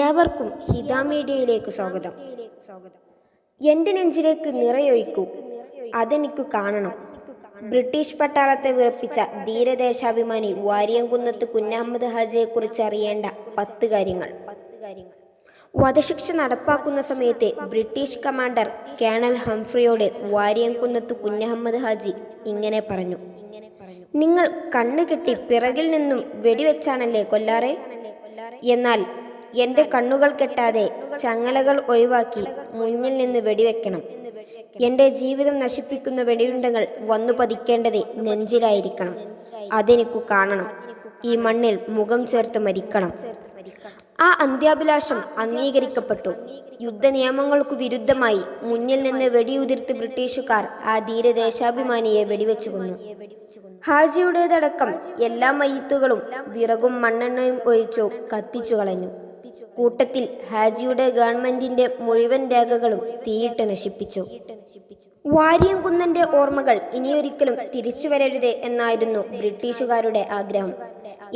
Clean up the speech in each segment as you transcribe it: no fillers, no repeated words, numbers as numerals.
ഏവർക്കും ഹിത മീഡിയയിലേക്ക് സ്വാഗതം. എൻ്റെ നെഞ്ചിലേക്ക് നിറയൊഴിക്കൂ, അതെനിക്കു കാണണം. ബ്രിട്ടീഷ് പട്ടാളത്തെ വിറപ്പിച്ച ധീരദേശാഭിമാനി വാരിയംകുന്നത്ത് കുഞ്ഞഹമ്മദ് ഹാജിയെക്കുറിച്ച് അറിയേണ്ട 10 കാര്യങ്ങൾ. വധശിക്ഷ നടപ്പാക്കുന്ന സമയത്ത് ബ്രിട്ടീഷ് കമാൻഡർ കേണൽ ഹംഫ്രിയോട് വാരിയംകുന്നത്ത് കുഞ്ഞഹമ്മദ് ഹാജി ഇങ്ങനെ പറഞ്ഞു: നിങ്ങൾ കണ്ണുകെട്ടി പിറകിൽ നിന്നും വെടിവെച്ചാണല്ലേ കൊല്ലാറെ? എന്നാൽ എൻ്റെ കണ്ണുകൾ കെട്ടാതെ ചങ്ങലകൾ ഒഴിവാക്കി മുന്നിൽ നിന്ന് വെടിവെക്കണം. എൻ്റെ ജീവിതം നശിപ്പിക്കുന്ന വെടിയുണ്ടകൾ വന്നു പതിക്കേണ്ടത് നെഞ്ചിലായിരിക്കണം. അതെനിക്കു കാണണം. ഈ മണ്ണിൽ മുഖം ചേർത്ത് മരിക്കണം. ആ അന്ത്യാഭിലാഷം അംഗീകരിക്കപ്പെട്ടു. യുദ്ധനിയമങ്ങൾക്കു വിരുദ്ധമായി മുന്നിൽ നിന്ന് വെടിയുതിർത്ത് ബ്രിട്ടീഷുകാർ ആ ധീരദേശാഭിമാനിയെ വെടിവെച്ചു കൊന്നു. ഹാജിയുടേതടക്കം എല്ലാ മയ്യിത്തുകളും വിറകും മണ്ണെണ്ണയും ഒഴിച്ചു കത്തിച്ചു കളഞ്ഞു. കൂട്ടത്തിൽ ഹാജിയുടെ ഗവൺമെന്റിന്റെ മുഴുവൻ രേഖകളും തീയിട്ട് നശിപ്പിച്ചു. വാരിയംകുന്നന്റെ ഓർമ്മകൾ ഇനിയൊരിക്കലും തിരിച്ചു വരരുതേ എന്നായിരുന്നു ബ്രിട്ടീഷുകാരുടെ ആഗ്രഹം.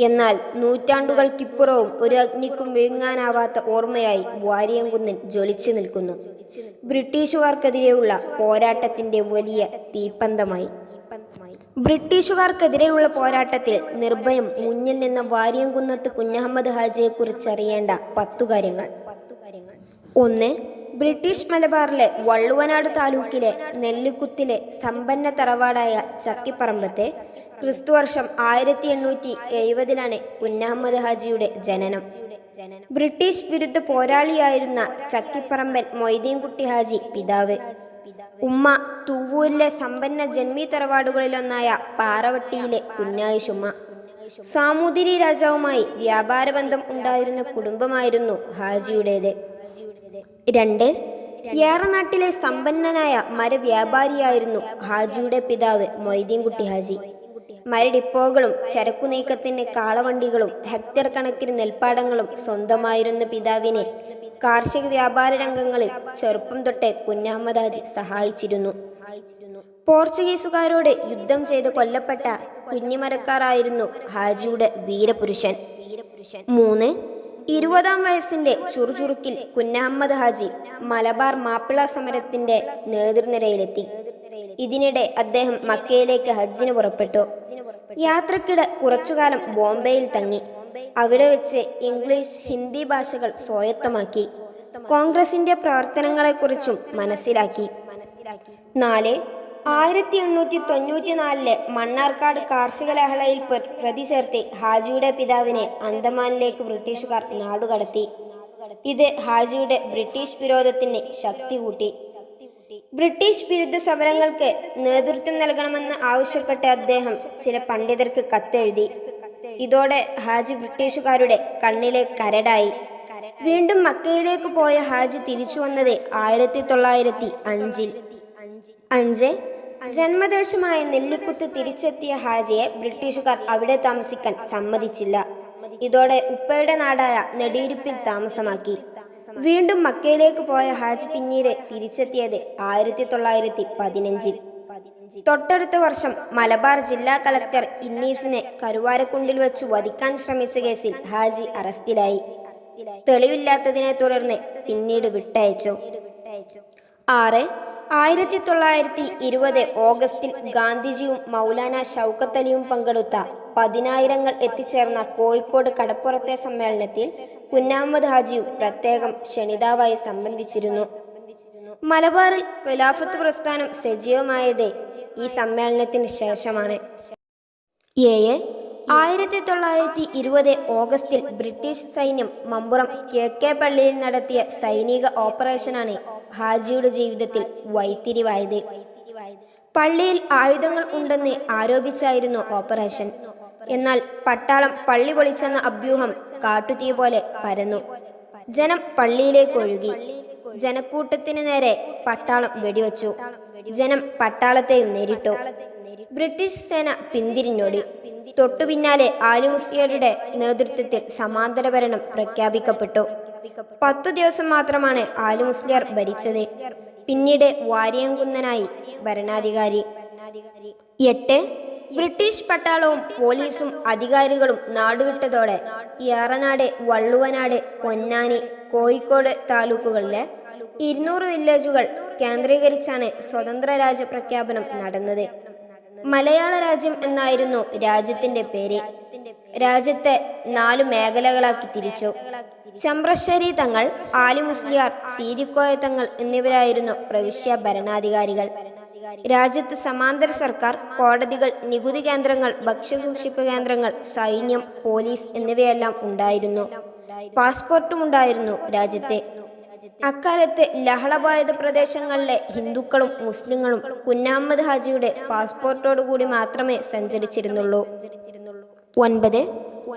എന്നാൽ നൂറ്റാണ്ടുകൾക്കിപ്പുറവും ഒരു അഗ്നിക്കും വിഴുങ്ങാനാവാത്ത ഓർമ്മയായി വാരിയംകുന്നൻ ജ്വലിച്ചു നിൽക്കുന്നു. ബ്രിട്ടീഷുകാർക്കെതിരെയുള്ള പോരാട്ടത്തിന്റെ വലിയ തീപ്പന്തമായി. ബ്രിട്ടീഷുകാർക്കെതിരെയുള്ള പോരാട്ടത്തിൽ നിർഭയം മുന്നിൽ നിന്ന വാരിയംകുന്നത്ത് കുഞ്ഞഹമ്മദ് ഹാജിയെക്കുറിച്ച് അറിയേണ്ട 10 കാര്യങ്ങൾ. 1. ബ്രിട്ടീഷ് മലബാറിലെ വള്ളുവനാട് താലൂക്കിലെ നെല്ലിക്കുത്തിലെ സമ്പന്ന തറവാടായ ചക്കിപ്പറമ്പത്തെ ക്രിസ്തുവർഷം 1870 കുഞ്ഞഹമ്മദ് ഹാജിയുടെ ജനനം. ബ്രിട്ടീഷ് വിരുദ്ധ പോരാളിയായിരുന്ന ചക്കിപ്പറമ്പൻ മൊയ്തീൻകുട്ടി ഹാജി പിതാവ്. ഉമ്മ തൂവൂരിലെ സമ്പന്ന ജന്മി തറവാടുകളിലൊന്നായ പാറവട്ടിയിലെ കുഞ്ഞായിഷുമ്മ. സാമൂതിരി രാജാവുമായി വ്യാപാരബന്ധം ഉണ്ടായിരുന്ന കുടുംബമായിരുന്നു ഹാജിയുടേത്. 2. ഏറനാട്ടിലെ സമ്പന്നനായ മരവ്യാപാരിയായിരുന്നു ഹാജിയുടെ പിതാവ് മൊയ്തീൻകുട്ടി ഹാജി. മരഡിപ്പോകളും ചരക്കു നീക്കത്തിന് കാളവണ്ടികളും ഹെക്ടർ കണക്കിന് നെൽപ്പാടങ്ങളും സ്വന്തമായിരുന്ന പിതാവിനെ കാർഷിക വ്യാപാര രംഗങ്ങളിൽ ചെറുപ്പം തൊട്ടേ കുഞ്ഞഹമ്മദ് ഹാജി സഹായിച്ചിരുന്നു. പോർച്ചുഗീസുകാരോട് യുദ്ധം ചെയ്ത് കൊല്ലപ്പെട്ട കുഞ്ഞിമരക്കാരായിരുന്നു ഹാജിയുടെ വീരപുരുഷൻ. 3. 20-ാം വയസ്സിന്റെ ചുറുചുറുക്കിൽ കുഞ്ഞഹമ്മദ് ഹാജി മലബാർ മാപ്പിള സമരത്തിന്റെ നേതൃനിരയിലെത്തി. ഇതിനിടെ അദ്ദേഹം മക്കയിലേക്ക് ഹജ്ജിന് പുറപ്പെട്ടു. യാത്രക്കിടെ കുറച്ചുകാലം ബോംബെയിൽ തങ്ങി. അവിടെ വെച്ച് ഇംഗ്ലീഷ്, ഹിന്ദി ഭാഷകൾ സ്വായത്തമാക്കി. കോൺഗ്രസിന്റെ പ്രവർത്തനങ്ങളെക്കുറിച്ചും മനസ്സിലാക്കി. 4. 1894 മണ്ണാർക്കാട് കാർഷിക ലഹളയിൽ പ്രതി ചേർത്ത് ഹാജിയുടെ പിതാവിനെ അന്തമാനിലേക്ക് ബ്രിട്ടീഷുകാർ നാടുകടത്തി. ഇത് ഹാജിയുടെ ബ്രിട്ടീഷ് വിരോധത്തിന് ശക്തി കൂട്ടി. ബ്രിട്ടീഷ് വിരുദ്ധ സമരങ്ങൾക്ക് നേതൃത്വം നൽകണമെന്ന് ആവശ്യപ്പെട്ട അദ്ദേഹം ചില പണ്ഡിതർക്ക് കത്തെഴുതി. ഇതോടെ ഹാജി ബ്രിട്ടീഷുകാരുടെ കണ്ണിലെ കരടായി. വീണ്ടും മക്കയിലേക്ക് പോയ ഹാജി തിരിച്ചു വന്നത് 1905. 5. ജന്മദേശമായ നെല്ലിക്കുത്ത് തിരിച്ചെത്തിയ ഹാജിയെ ബ്രിട്ടീഷുകാർ അവിടെ താമസിക്കാൻ സമ്മതിച്ചില്ല. ഇതോടെ ഉപ്പയുടെ നാടായ നെടിയിരുപ്പിൽ താമസമാക്കി. വീണ്ടും മക്കയിലേക്ക് പോയ ഹാജി പിന്നീട് തിരിച്ചെത്തിയത് 1915. തൊട്ടടുത്ത വർഷം മലബാർ ജില്ലാ കളക്ടർ ഇന്നീസിനെ കരുവാരക്കുണ്ടിൽ വെച്ച് വധിക്കാൻ ശ്രമിച്ച കേസിൽ ഹാജി അറസ്റ്റിലായി. തെളിവില്ലാത്തതിനെ തുടർന്ന് പിന്നീട് വിട്ടയച്ചു. 6. 1920 ഓഗസ്റ്റിൽ ഗാന്ധിജിയും മൗലാന ഷൗക്കത്ത് അലിയും പങ്കെടുത്ത 10,000 എത്തിച്ചേർന്ന കോഴിക്കോട് കടപ്പുറത്തെ സമ്മേളനത്തിൽ കുഞ്ഞഹമ്മദ് ഹാജിയും പ്രത്യേകം ക്ഷണിതാവായി സംബന്ധിച്ചിരുന്നു. മലബാറിൽ ഖിലാഫത്ത് പ്രസ്ഥാനം സജീവമായത് ഈ സമ്മേളനത്തിന് ശേഷമാണ്. 7. 1920 ഓഗസ്റ്റിൽ ബ്രിട്ടീഷ് സൈന്യം മമ്പുറം കിഴക്കേ പള്ളിയിൽ നടത്തിയ സൈനിക ഓപ്പറേഷനാണ് ഹാജിയുടെ ജീവിതത്തിൽ വഴിത്തിരിവായത്. പള്ളിയിൽ ആയുധങ്ങൾ ഉണ്ടെന്ന് ആരോപിച്ചായിരുന്നു ഓപ്പറേഷൻ. എന്നാൽ പട്ടാളം പള്ളി പൊളിച്ചെന്ന അഭ്യൂഹം കാട്ടുതീ പോലെ പരന്നു. ജനം പള്ളിയിലേക്ക് ഒഴുകി. ജനക്കൂട്ടത്തിന് നേരെ പട്ടാളം വെടിവെച്ചു. ജനം പട്ടാളത്തെയും നേരിട്ടു. ബ്രിട്ടീഷ് സേന പിന്തിരിഞ്ഞോടി. തൊട്ടു പിന്നാലെ ആലി മുസ്ലിയാരുടെ നേതൃത്വത്തിൽ സമാന്തര ഭരണം പ്രഖ്യാപിക്കപ്പെട്ടു. 10 ദിവസം മാത്രമാണ് ആലി മുസ്ലിയാർ ഭരിച്ചത്. പിന്നീട് വാരിയംകുന്നനായി ഭരണാധികാരി. 8. ബ്രിട്ടീഷ് പട്ടാളവും പോലീസും അധികാരികളും നാടുവിട്ടതോടെ ഏറനാട്, വള്ളുവനാട്, പൊന്നാനി, കോഴിക്കോട് താലൂക്കുകളിലെ 200 വില്ലേജുകൾ കേന്ദ്രീകരിച്ചാണ് സ്വതന്ത്ര രാജ്യ പ്രഖ്യാപനം നടന്നത്. മലയാള രാജ്യം എന്നായിരുന്നു രാജ്യത്തിന്റെ പേര്. രാജ്യത്തെ 4 മേഖലകളാക്കി തിരിച്ചു. ചെമ്പ്രശ്ശേരി തങ്ങൾ, ആലി മുസ്ലിയാർ, സീരിക്കോയ തങ്ങൾ എന്നിവരായിരുന്നു പ്രവിശ്യ ഭരണാധികാരികൾ. രാജ്യത്ത് സമാന്തര സർക്കാർ, കോടതികൾ, നികുതി കേന്ദ്രങ്ങൾ, ഭക്ഷ്യസൂക്ഷിപ്പ് കേന്ദ്രങ്ങൾ, സൈന്യം, പോലീസ് എന്നിവയെല്ലാം ഉണ്ടായിരുന്നു. പാസ്പോർട്ടും ഉണ്ടായിരുന്നു രാജ്യത്തെ. അക്കാലത്ത് ലഹളബാധിത പ്രദേശങ്ങളിലെ ഹിന്ദുക്കളും മുസ്ലിങ്ങളും കുഞ്ഞഹമ്മദ് ഹാജിയുടെ പാസ്പോർട്ടോടുകൂടി മാത്രമേ സഞ്ചരിച്ചിരുന്നുള്ളൂ. 9.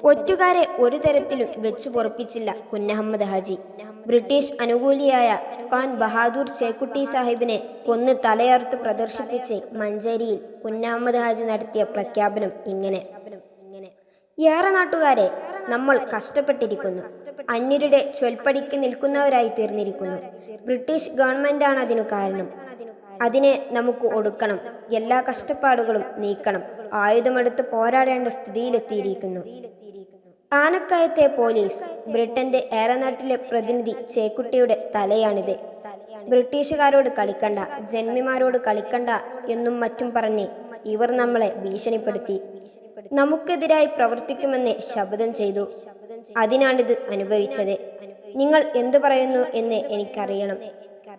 ഒറ്റുകാരെ ഒരു തരത്തിലും വെച്ചു പൊറുപ്പിച്ചില്ല കുഞ്ഞഹമ്മദ് ഹാജി. ബ്രിട്ടീഷ് അനുകൂലിയായ ഖാൻ ബഹാദൂർ ചേക്കുട്ടി സാഹിബിനെ കൊന്ന് തലയറുത്ത് പ്രദർശിപ്പിച്ച് മഞ്ചേരിയിൽ കുഞ്ഞഹമ്മദ് ഹാജി നടത്തിയ പ്രഖ്യാപനം ഇങ്ങനെ: ഏറെ നാട്ടുകാരെ, നമ്മൾ കഷ്ടപ്പെട്ടിരിക്കുന്നു. അന്യരുടെ ചൊൽപ്പടിക്ക് നിൽക്കുന്നവരായി തീർന്നിരിക്കുന്നു. ബ്രിട്ടീഷ് ഗവൺമെന്റാണ് അതിനു കാരണം. അതിനെ നമുക്ക് ഒടുക്കണം. എല്ലാ കഷ്ടപ്പാടുകളും നീക്കണം. ആയുധമെടുത്ത് പോരാടേണ്ട സ്ഥിതിയിലെത്തിയിരിക്കുന്നു. ആനക്കയത്തെ പോലീസ്, ബ്രിട്ടന്റെ ഏറനാട്ടിലെ പ്രതിനിധി ചേക്കുട്ടിയുടെ തലയാണിത്. ബ്രിട്ടീഷുകാരോട് കളിക്കണ്ട, ജന്മിമാരോട് കളിക്കണ്ട എന്നും മറ്റും പറഞ്ഞ് ഇവർ നമ്മളെ ഭീഷണിപ്പെടുത്തി. നമുക്കെതിരായി പ്രവർത്തിക്കുമെന്ന് ശപഥം ചെയ്തു. അതിനാണിത് അനുഭവിച്ചത്. നിങ്ങൾ എന്തു പറയുന്നു എന്ന് എനിക്കറിയണം.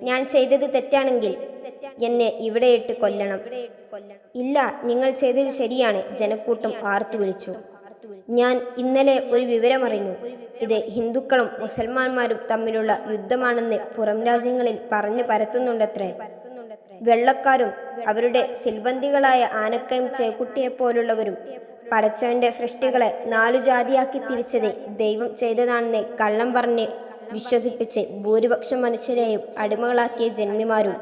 ഞാൻ ചെയ്തത് തെറ്റാണെങ്കിൽ എന്നെ ഇവിടെയിട്ട് കൊല്ലണം. ഇല്ല, നിങ്ങൾ ചെയ്തത് ശരിയാണ്, ജനക്കൂട്ടം ആർത്തു വിളിച്ചു. ഞാൻ ഇന്നലെ ഒരു വിവരമറിഞ്ഞു. ഇത് ഹിന്ദുക്കളും മുസൽമാന്മാരും തമ്മിലുള്ള യുദ്ധമാണെന്ന് പുറം രാജ്യങ്ങളിൽ പറഞ്ഞു പരത്തുന്നുണ്ടത്രേ. വെള്ളക്കാരും അവരുടെ സിൽബന്ദികളായ ആനക്കയം ചേക്കുട്ടിയെപ്പോലുള്ളവരും പടച്ചവന്റെ സൃഷ്ടികളെ 4 ജാതിയാക്കി തിരിച്ചത് ദൈവം ചെയ്തതാണെന്ന് കള്ളം പറഞ്ഞ് വിശ്വസിപ്പിച്ച് ഭൂരിപക്ഷം മനുഷ്യരെയും അടിമകളാക്കിയ ജന്മിമാരും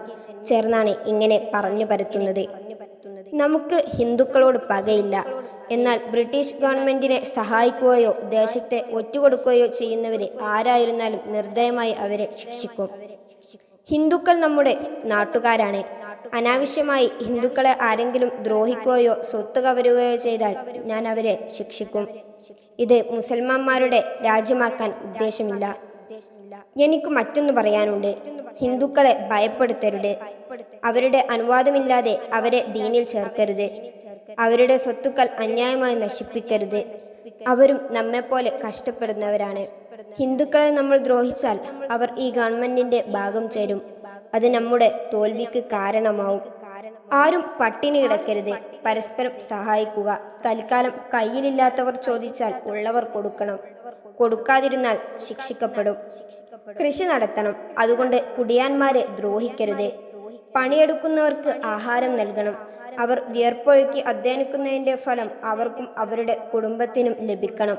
ചേർന്നാണ് ഇങ്ങനെ പറഞ്ഞു പരത്തുന്നത്. നമുക്ക് ഹിന്ദുക്കളോട് പകയില്ല. എന്നാൽ ബ്രിട്ടീഷ് ഗവൺമെന്റിനെ സഹായിക്കുകയോ ദേശത്തെ ഒറ്റുകൊടുക്കുകയോ ചെയ്യുന്നവരെ ആരായിരുന്നാലും നിർദ്ദയമായി അവരെ ശിക്ഷിക്കും. ഹിന്ദുക്കൾ നമ്മുടെ നാട്ടുകാരാണ്. അനാവശ്യമായി ഹിന്ദുക്കളെ ആരെങ്കിലും ദ്രോഹിക്കുകയോ സ്വത്ത് കവരുകയോ ചെയ്താൽ ഞാൻ അവരെ ശിക്ഷിക്കും. ഇത് മുസൽമാന്മാരുടെ രാജ്യമാക്കാൻ ഉദ്ദേശമില്ല. എനിക്ക് മറ്റൊന്ന് പറയാനുണ്ട്. ഹിന്ദുക്കളെ ഭയപ്പെടുത്തരുത്. അവരുടെ അനുവാദമില്ലാതെ അവരെ ദീനിൽ ചേർക്കരുത്. അവരുടെ സ്വത്തുക്കൾ അന്യായമായി നശിപ്പിക്കരുത്. അവരും നമ്മെപ്പോലെ കഷ്ടപ്പെടുന്നവരാണ്. ഹിന്ദുക്കളെ നമ്മൾ ദ്രോഹിച്ചാൽ അവർ ഈ ഗവൺമെന്റിന്റെ ഭാഗം ചേരും. അത് നമ്മുടെ തോൽവിക്ക് കാരണമാവും. ആരും പട്ടിണി കിടക്കരുത്. പരസ്പരം സഹായിക്കുക. തൽക്കാലം കയ്യിലില്ലാത്തവർ ചോദിച്ചാൽ ഉള്ളവർ കൊടുക്കണം. കൊടുക്കാതിരുന്നാൽ ശിക്ഷിക്കപ്പെടും. കൃഷി നടത്തണം. അതുകൊണ്ട് കുടിയാന്മാരെ ദ്രോഹിക്കരുത്. പണിയെടുക്കുന്നവർക്ക് ആഹാരം നൽകണം. അവർ വിയർപ്പൊഴുക്കി അധ്വാനിക്കുന്നതിന്റെ ഫലം അവർക്കും അവരുടെ കുടുംബത്തിനും ലഭിക്കണം.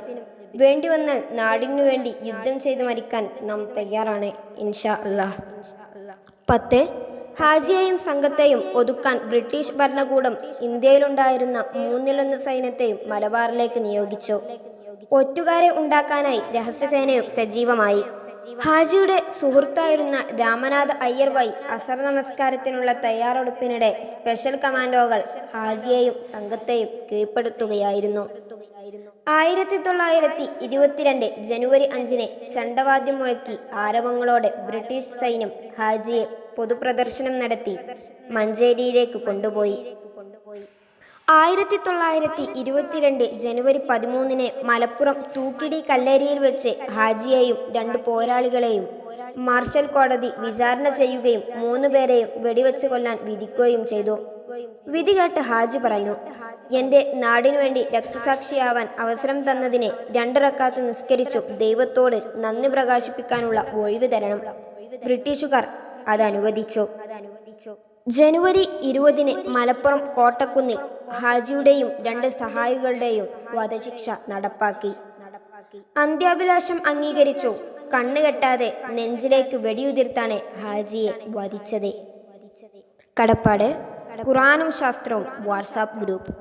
വേണ്ടി വന്നാൽ നാടിനു വേണ്ടി യുദ്ധം ചെയ്ത് മരിക്കാൻ നാം തയ്യാറാണ്, ഇൻഷാ അല്ലാഹ്. 10. ഹാജിയെയും സംഘത്തെയും ഒതുക്കാൻ ബ്രിട്ടീഷ് ഭരണകൂടം ഇന്ത്യയിലുണ്ടായിരുന്ന 1/3 സൈന്യത്തെയും മലബാറിലേക്ക് നിയോഗിച്ചു. ഒറ്റുകാരെ ഉണ്ടാക്കാനായി രഹസ്യസേനയും സജീവമായി. ഹാജിയുടെ സുഹൃത്തായിരുന്ന രാമനാഥ അയ്യർ വൈ അസർ നമസ്കാരത്തിനുള്ള തയ്യാറെടുപ്പിനിടെ സ്പെഷ്യൽ കമാൻഡോകൾ ഹാജിയെയും സംഘത്തെയും കീഴ്പ്പെടുത്തുകയായിരുന്നു. 1922 ജനുവരി 5 ചണ്ടവാദ്യം മുഴക്കി ആരവങ്ങളോടെ ബ്രിട്ടീഷ് സൈന്യം ഹാജിയെ പൊതുപ്രദർശനം നടത്തി മഞ്ചേരിയിലേക്ക് കൊണ്ടുപോയി. 1922 ജനുവരി 13 മലപ്പുറം തൂക്കിടി കല്ലേരിയിൽ വെച്ച് ഹാജിയെയും 2 പോരാളികളെയും മാർഷൽ കോടതി വിചാരണ ചെയ്യുകയും 3 പേരെയും വെടിവെച്ച് കൊല്ലാൻ വിധിക്കുകയും ചെയ്തു. വിധി കേട്ട് ഹാജി പറഞ്ഞു: എന്റെ നാടിനു വേണ്ടി രക്തസാക്ഷിയാവാൻ അവസരം തന്നതിനെ 2 റക്അത്ത് നിസ്കരിച്ചു ദൈവത്തോട് നന്ദി പ്രകാശിപ്പിക്കാനുള്ള ഒഴിവ് തരണം. ബ്രിട്ടീഷുകാർ അത് അനുവദിച്ചു. ജനുവരി 20 മലപ്പുറം കോട്ടക്കുന്നിൽ ഹാജിയുടെയും 2 സഹായികളുടെയും വധശിക്ഷ നടപ്പാക്കി. അന്ത്യാഭിലാഷം അംഗീകരിച്ചു. കണ്ണുകെട്ടാതെ നെഞ്ചിലേക്ക് വെടിയുതിർത്താണ് ഹാജിയെ വധിച്ചത്. കടപ്പാട് ഖുർആനും ശാസ്ത്രവും വാട്സാപ്പ് ഗ്രൂപ്പ്.